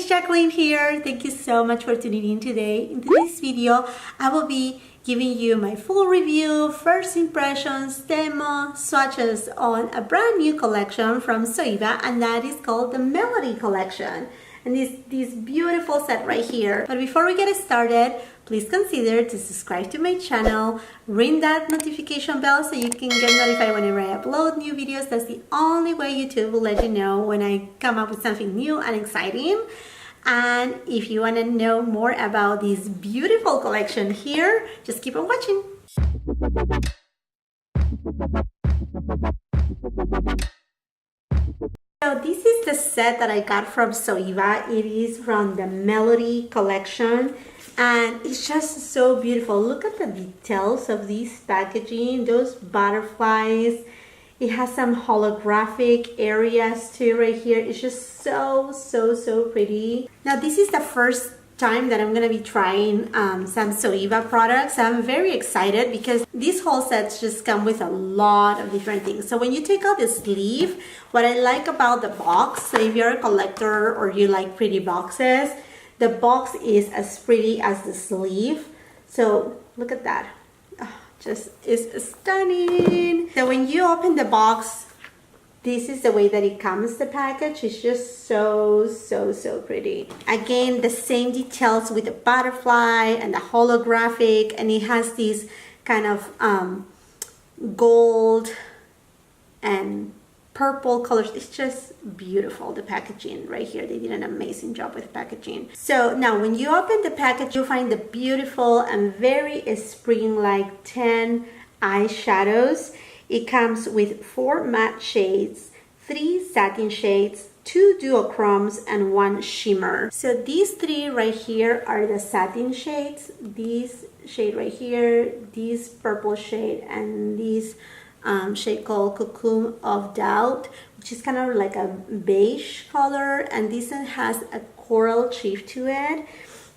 it's Jackeline here. Thank you so much for tuning in today. In today's video, I will be giving you my full review, first impressions, demo, swatches on a brand new collection from Zoeva, and that is called the Melody Collection. And this beautiful set right here. But before we get started, please consider to subscribe to my channel, ring that notification bell so you can get notified whenever I upload new videos. That's the only way YouTube will let you know when I come up with something new and exciting. And if you want to know more about this beautiful collection here, just keep on watching. So this is the set that I got from Zoeva. It is from the Melody Collection and it's just so beautiful. Look at the details of this packaging, those butterflies. It has some holographic areas too right here. It's just so pretty. Now this is the first time that I'm gonna be trying some Zoeva products. I'm very excited because these whole sets just come with a lot of different things. So when you take out the sleeve, what I like about the box, so if you're a collector or you like pretty boxes, the box is as pretty as the sleeve. So look at that. Oh, just is stunning. So when you open the box, this is the way that it comes, the package. It's just so pretty. Again, the same details with the butterfly and the holographic, and it has these kind of gold and purple colors. It's just beautiful, the packaging right here. They did an amazing job with packaging. So now when you open the package, you'll find the beautiful and very spring-like 10 eyeshadows. It comes with 4 matte shades, 3 satin shades, 2 duochromes, and 1 shimmer. So these 3 right here are the satin shades. This shade right here, this purple shade, and this shade called Cocoon of Doubt, which is kind of like a beige color, and this one has a coral chief to it.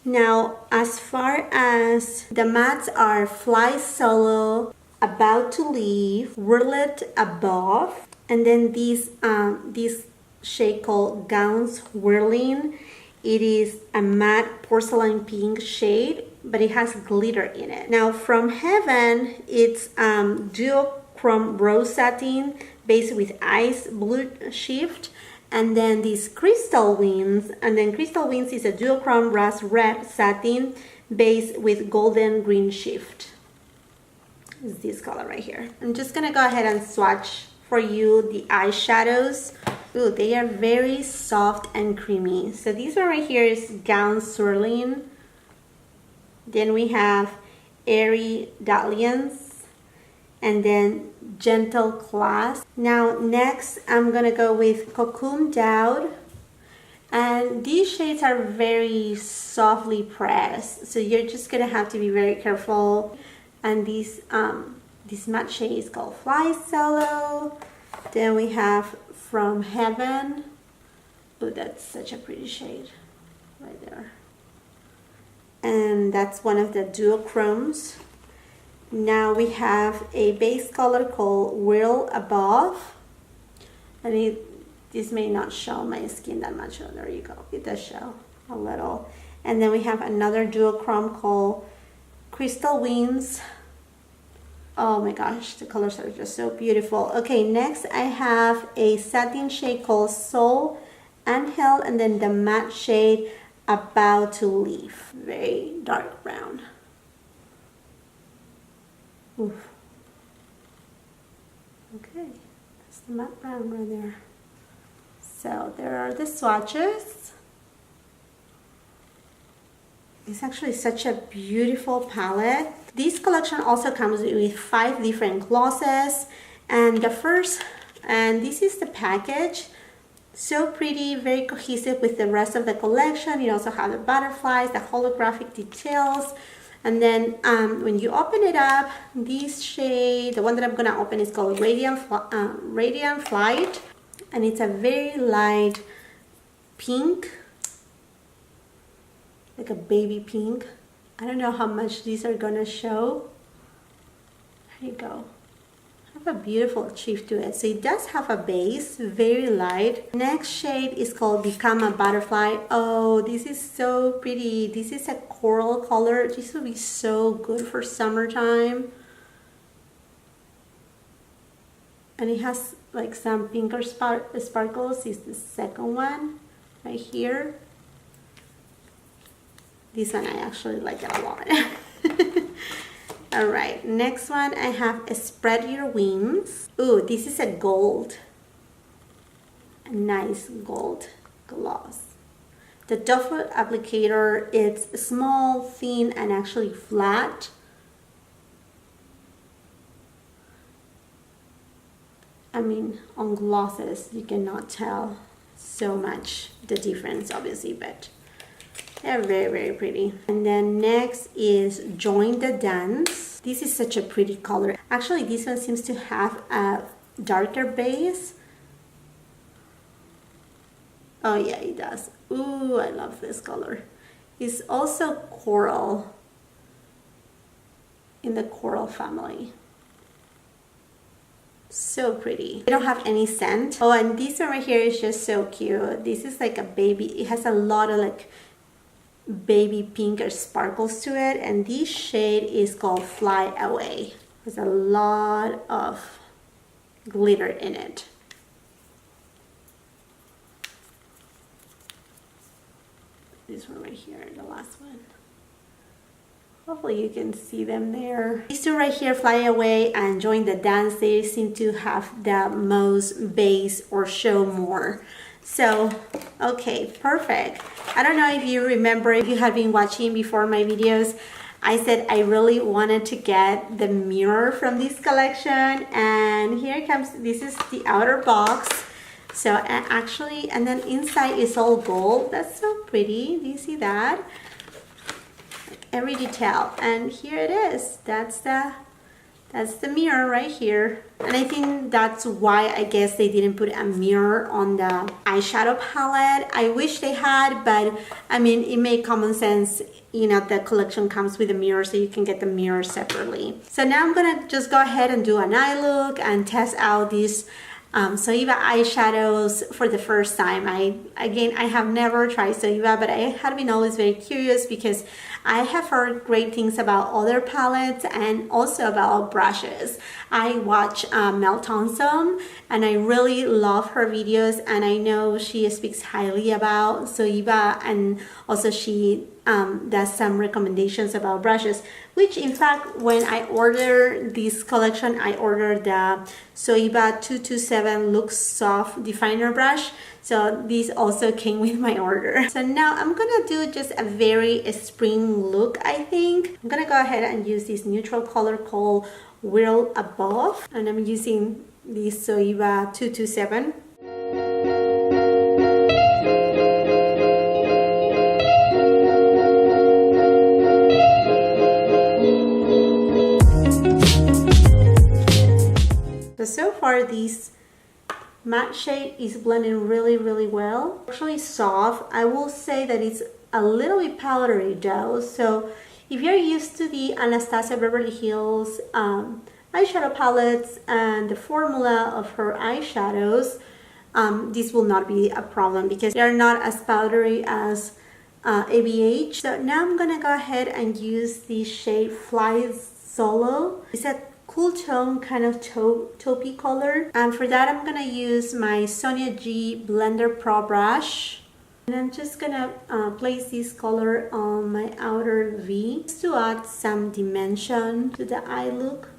Now, as far as the mattes are Fly Solo, About to Leave, Whirled Above, and then this shade called Gowns Whirling. It is a matte porcelain pink shade, but it has glitter in it. Now from Heaven, it's duochrome rose satin based with ice blue shift, and then these Crystal Winds, and then Crystal Winds is a duochrome rust red satin based with golden green shift. Is this color right here. I'm just gonna go ahead and swatch for you the eyeshadows. Ooh, they are very soft and creamy. So this one right here is Gown Swirling. Then we have Airy Dalliance, and then Gentle Class. Now next I'm gonna go with Cocoon Doubt, and these shades are very softly pressed, so you're just gonna have to be very careful. And this matte shade is called Fly Solo. Then we have From Heaven. Oh, that's such a pretty shade right there. And that's one of the duochromes. Now we have a base color called Whirl Above. And this may not show my skin that much. Oh, there you go. It does show a little. And then we have another duochrome called Crystal Winds. Oh my gosh, the colors are just so beautiful. Okay, next I have a satin shade called Soul Angel, and then the matte shade About to Leave. Very dark brown. Oof. Okay, that's the matte brown right there. So there are the swatches. It's actually such a beautiful palette. This collection also comes with 5 different glosses, and this is the package. So pretty, very cohesive with the rest of the collection. You also have the butterflies, the holographic details, and then when you open it up, this shade, the one that I'm gonna open, is called Radiant Flight, and it's a very light pink, like a baby pink. I don't know how much these are gonna show. There you go. have a beautiful shift to it. So it does have a base, very light. Next shade is called Become a Butterfly. Oh, this is so pretty. This is a coral color. This will be so good for summertime. And it has like some pinker sparkles. Is the second one right here. This one I actually like it a lot. Alright, next one I have Spread Your Wings. Ooh, this is a gold. A nice gold gloss. The doe foot applicator, it's small, thin, and actually flat. I mean, on glosses, you cannot tell so much the difference, obviously, but they're very, very pretty. And then next is Join the Dance. This is such a pretty color. Actually, this one seems to have a darker base. Oh yeah, it does. Ooh, I love this color. It's also coral, in the coral family. So pretty. They don't have any scent. Oh, and this one right here is just so cute. This is like a baby. It has a lot of like baby pink or sparkles to it, and this shade is called Fly Away. There's a lot of glitter in it. This one right here, the last one. Hopefully you can see them there. These two right here, Fly Away and Join the Dance, they seem to have the most base or show more. So, okay, perfect. I don't know if you remember, if you have been watching before my videos, I said I really wanted to get the mirror from this collection, and here it comes. This is the outer box. So actually, and then inside is all gold. That's so pretty. Do you see that? Like every detail. And here it is. That's the mirror right here. And I think that's why I guess they didn't put a mirror on the eyeshadow palette. I wish they had, but I mean, it made common sense. You know, the collection comes with a mirror, so you can get the mirror separately. So now I'm gonna just go ahead and do an eye look and test out these Zoeva eyeshadows for the first time. I have never tried Zoeva, but I have been always very curious because I have heard great things about other palettes and also about brushes. I watch Mel Thompson, and I really love her videos, and I know she speaks highly about Zoeva, and also she does some recommendations about brushes, which in fact, when I ordered this collection, I ordered the Zoeva 227 Look Soft Definer Brush. So this also came with my order. So now I'm gonna do just a very spring look, I think. I'm gonna go ahead and use this neutral color called Whirl Above, and I'm using this Zoeva 227. So far this matte shade is blending really well. Actually soft. I will say that it's a little bit powdery though. So if you're used to the Anastasia Beverly Hills eyeshadow palettes and the formula of her eyeshadows, this will not be a problem because they're not as powdery as ABH. So now I'm gonna go ahead and use the shade Fly Solo. It's a cool tone, kind of taupey color, and for that I'm gonna use my Sonia G Blender Pro brush, and I'm just gonna place this color on my outer V just to add some dimension to the eye look.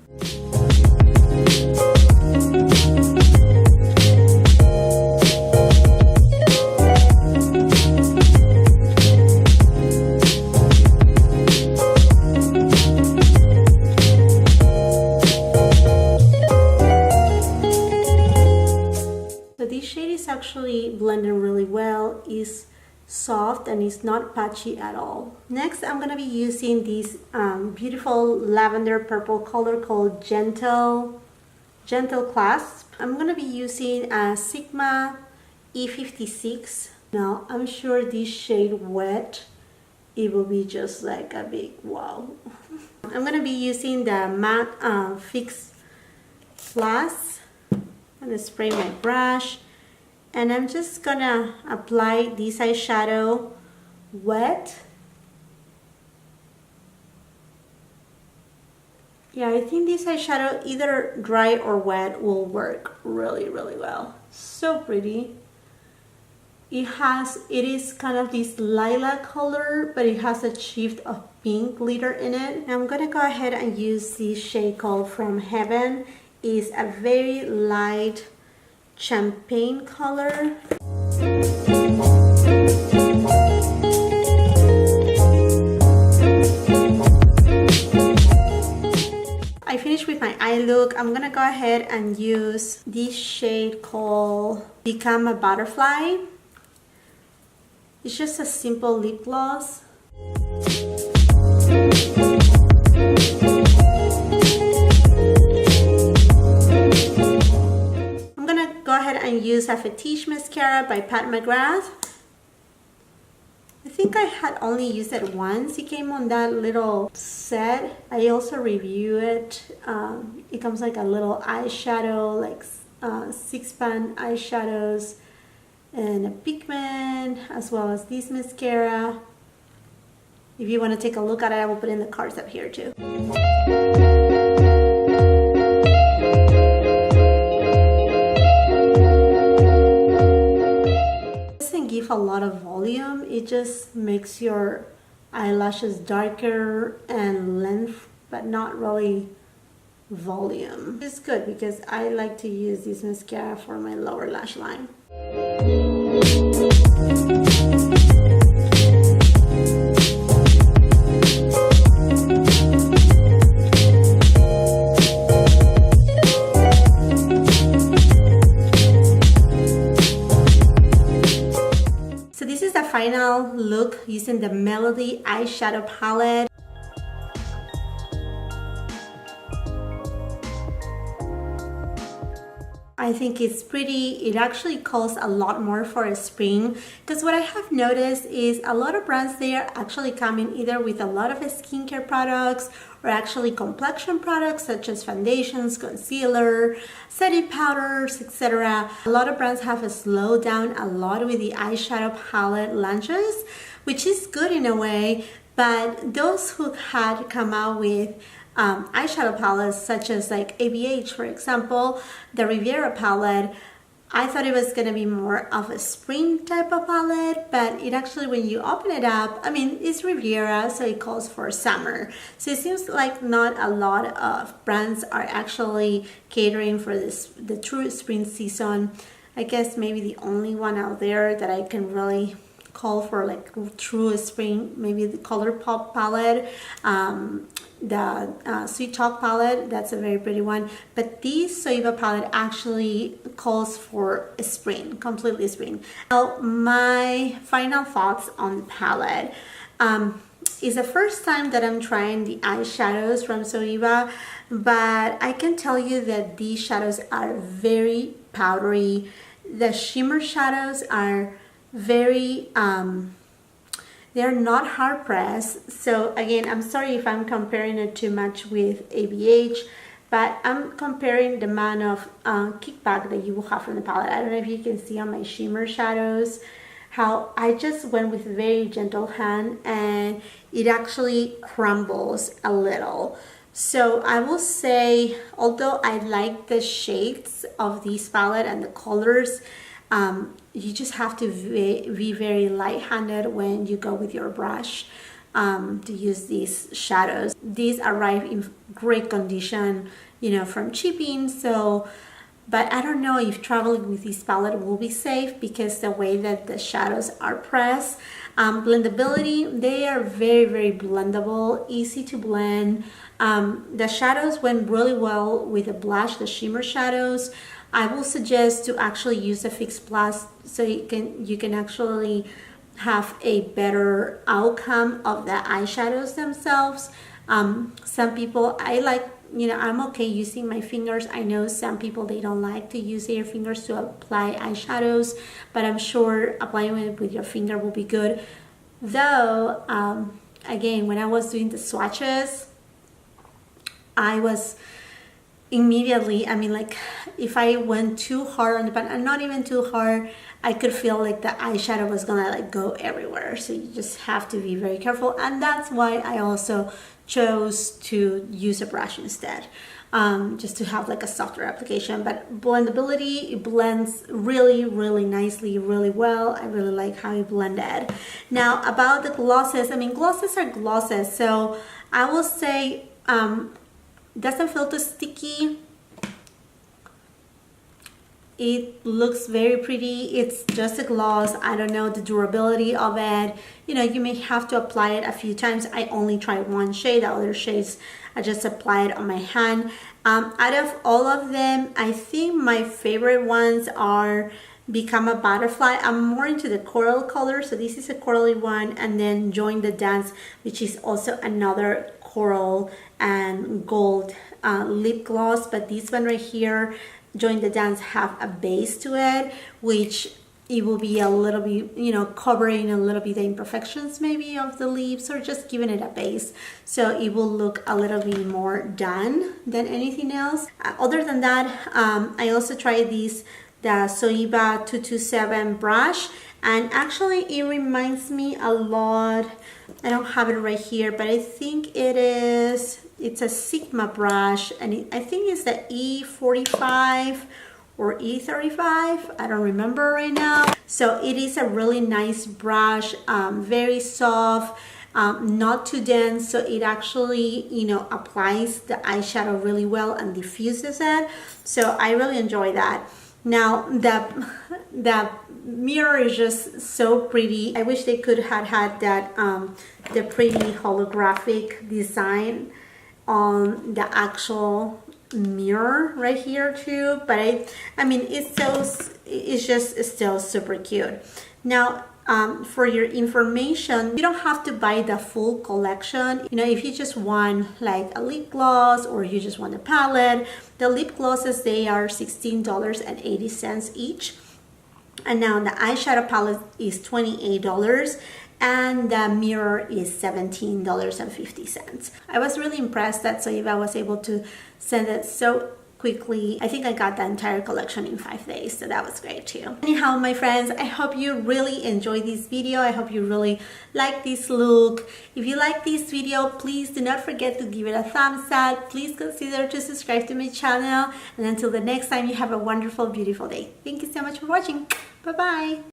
Actually blending really well, is soft and it's not patchy at all. Next I'm going to be using this beautiful lavender purple color called Gentle Clasp. I'm going to be using a Sigma E56. Now I'm sure this shade Wet, it will be just like a big wow. I'm going to be using the matte Fix Plus. I'm gonna spray my brush, and I'm just gonna apply this eyeshadow wet. Yeah, I think this eyeshadow, either dry or wet, will work really, really well. So pretty. It is kind of this lilac color, but it has a shift of pink glitter in it. Now I'm gonna go ahead and use this shade called From Heaven. It's a very light champagne color. I finished with my eye look. I'm gonna go ahead and use this shade called Become a Butterfly. It's just a simple lip gloss. I'm gonna go ahead and use a Fetiche mascara by Pat McGrath. I think I had only used it once. It came on that little set. I also reviewed it. It comes like a little eyeshadow, like 6-pan eyeshadows and a pigment, as well as this mascara. If you want to take a look at it, I will put in the cards up here too. Give a lot of volume. It just makes your eyelashes darker and length, but not really volume. It's good because I like to use this mascara for my lower lash line. Final look using the Melody eyeshadow palette. I think it's pretty. It actually costs a lot more for a spring, because what I have noticed is a lot of brands there actually come in either with a lot of skincare products or actually complexion products such as foundations, concealer, setting powders, etc. A lot of brands have slowed down a lot with the eyeshadow palette launches, which is good in a way, but those who had come out with eyeshadow palettes such as like ABH, for example, the Riviera palette, I thought it was going to be more of a spring type of palette, but it actually, when you open it up, I mean, it's Riviera, so it calls for summer. So it seems like not a lot of brands are actually catering for the true spring season. I guess maybe the only one out there that I can really call for like true spring, maybe the ColourPop palette, the Sweet Talk palette. That's a very pretty one, but this Zoeva palette actually calls for a spring, completely spring. Now my final thoughts on the palette. It's the first time that I'm trying the eyeshadows from Zoeva, but I can tell you that these shadows are very powdery. The shimmer shadows are very they're not hard pressed. So again, I'm sorry if I'm comparing it too much with ABH, but I'm comparing the amount of kickback that you will have from the palette. I don't know if you can see on my shimmer shadows how I just went with a very gentle hand and it actually crumbles a little. So I will say, although I like the shades of this palette and the colors, you just have to be very light-handed when you go with your brush to use these shadows. These arrive in great condition, you know, from shipping. So, but I don't know if traveling with this palette will be safe because the way that the shadows are pressed. Blendability, they are very, very blendable, easy to blend. The shadows went really well with the blush, the shimmer shadows. I will suggest to actually use a Fix Plus so you can actually have a better outcome of the eyeshadows themselves. Some people, I like, you know, I'm okay using my fingers. I know some people, they don't like to use their fingers to apply eyeshadows, but I'm sure applying it with your finger will be good. Though, again, when I was doing the swatches, I was immediately, I mean, like if I went too hard on the pan, and not even too hard, I could feel like the eyeshadow was gonna like go everywhere. So you just have to be very careful, and that's why I also chose to use a brush instead, just to have like a softer application. But blendability, it blends really, really nicely, really well. I really like how it blended. Now about the glosses, I mean, glosses are glosses, so I will say doesn't feel too sticky. It looks very pretty. It's just a gloss. I don't know the durability of it. You know, you may have to apply it a few times. I only tried one shade. The other shades, I just applied on my hand. Out of all of them, I think my favorite ones are Become a Butterfly. I'm more into the coral color, so this is a corally one, and then Join the Dance, which is also another coral and gold lip gloss. But this one right here, Join the Dance, have a base to it, which it will be a little bit, you know, covering a little bit the imperfections maybe of the lips, or just giving it a base, so it will look a little bit more done than anything else. Other than that, I also tried the Zoeva 227 brush, and actually it reminds me a lot, I don't have it right here, but I think it's a Sigma brush, and I think it's the E45 or E35, I don't remember right now. So it is a really nice brush, very soft, not too dense, so it actually, you know, applies the eyeshadow really well and diffuses it. So I really enjoy that. Now the mirror is just so pretty. I wish they could have had that the pretty holographic design on the actual mirror right here too, but I mean, it's just still super cute. Now for your information, you don't have to buy the full collection. You know, if you just want like a lip gloss, or you just want a palette, the lip glosses, they are $16.80 each, and now the eyeshadow palette is $28, and the mirror is $17.50. I was really impressed that Zoeva was able to send it so quickly. I think I got the entire collection in 5 days, so that was great too. Anyhow, my friends, I hope you really enjoyed this video. I hope you really like this look. If you like this video, please do not forget to give it a thumbs up. Please consider to subscribe to my channel, and until the next time, you have a wonderful, beautiful day. Thank you so much for watching. Bye bye.